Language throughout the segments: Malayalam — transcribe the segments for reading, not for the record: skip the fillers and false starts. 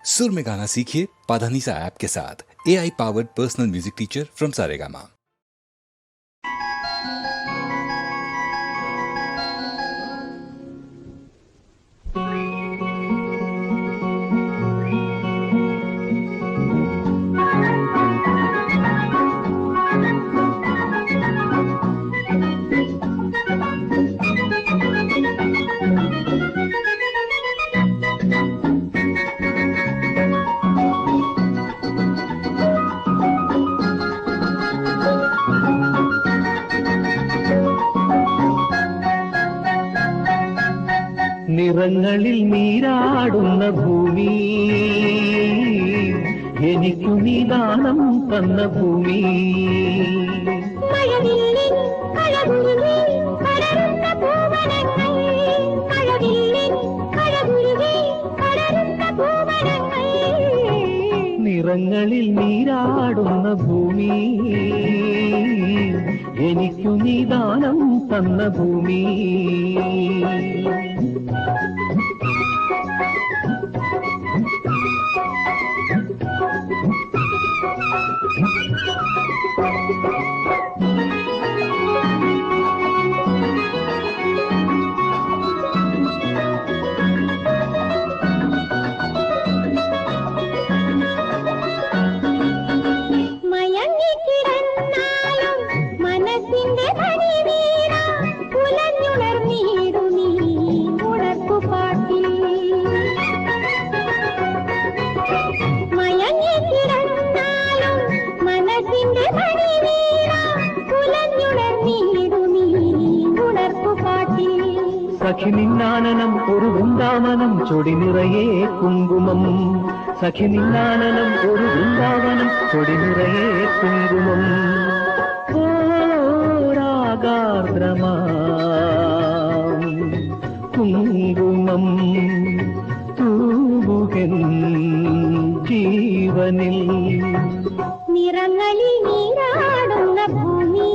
सुर में गाना सीखिए पाधानीसा ऐप के साथ। AI powered personal music teacher from Saregama. നിറങ്ങളിൽ നീരാടുന്ന ഭൂമി, എനിക്കു നീ ദാനം തന്ന ഭൂമി. നിറങ്ങളിൽ നീരാടുന്ന ഭൂമി, എനിക്കു നീ ദാനം തന്ന ഭൂമി. സഖി നിന്നാനനം ഒരു വൃന്ദാവനം, ചൊടി നിറയെ കുങ്കുമം. സഖി നിന്നാനനം ഒരു വൃന്ദാവനം, ചൊടി നിറയെ കുങ്കുമം. രാഗാർദ്രമാം കുങ്കുമം തൂവുകൻ ജീവനിൽ. നിറങ്ങളിൽ നീരാടുന്ന ഭൂമി,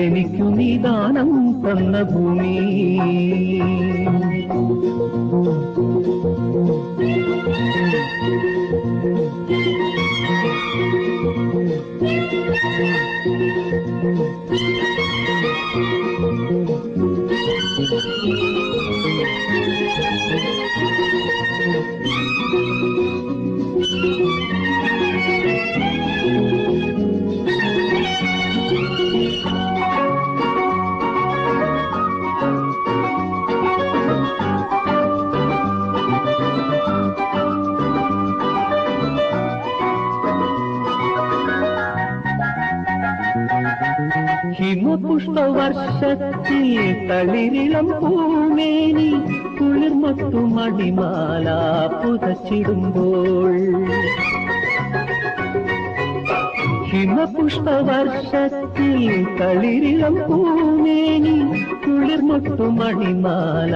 എനിക്കു നീ ദാനം തന്ന ഭൂമി. ഹിമപുഷ്പവർഷത്തിൽ തളിരിളം പൂമേനി, കുളിർമൊട്ടു മടിമാല പുതച്ചിടുമ്പോൾ. ഹിമപുഷ്പവർഷത്തിൽ തളിരിളം പൂമേനി, കുളിർമൊട്ടു മടിമാല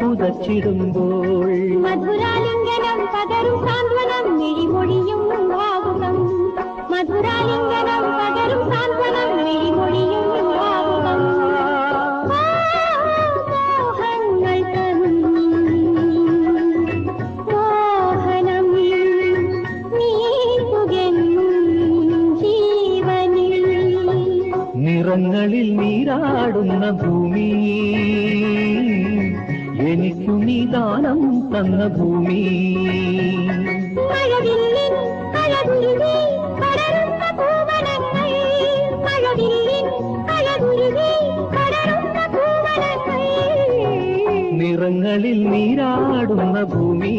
പുതച്ചിടുമ്പോൾ. മധുരാലിംഗനം പകരും സാന്ത്വനം, മിഴിമൊഴിയും ഭാവുകം. മധുരാലിംഗനം പകരും സാന്ത്വനം, മിഴിമൊഴിയും ഭാവുകം. മോഹങ്ങൾ തൻ മോഹനം നീക്കുകൻ ജീവനിൽ. നിറങ്ങളിൽ നീരാടുന്ന ഭൂമി, എനിക്കു നീ ദാനം തന്ന ഭൂമി. മഴവില്ലിൻ അഴകുരുകി പടരുന്ന പൂവനങ്ങൾ, മഴവില്ലിൻ അഴകുരുകി പടരുന്ന പൂവനങ്ങൾ. നിറങ്ങളിൽ നീരാടുന്ന ഭൂമി.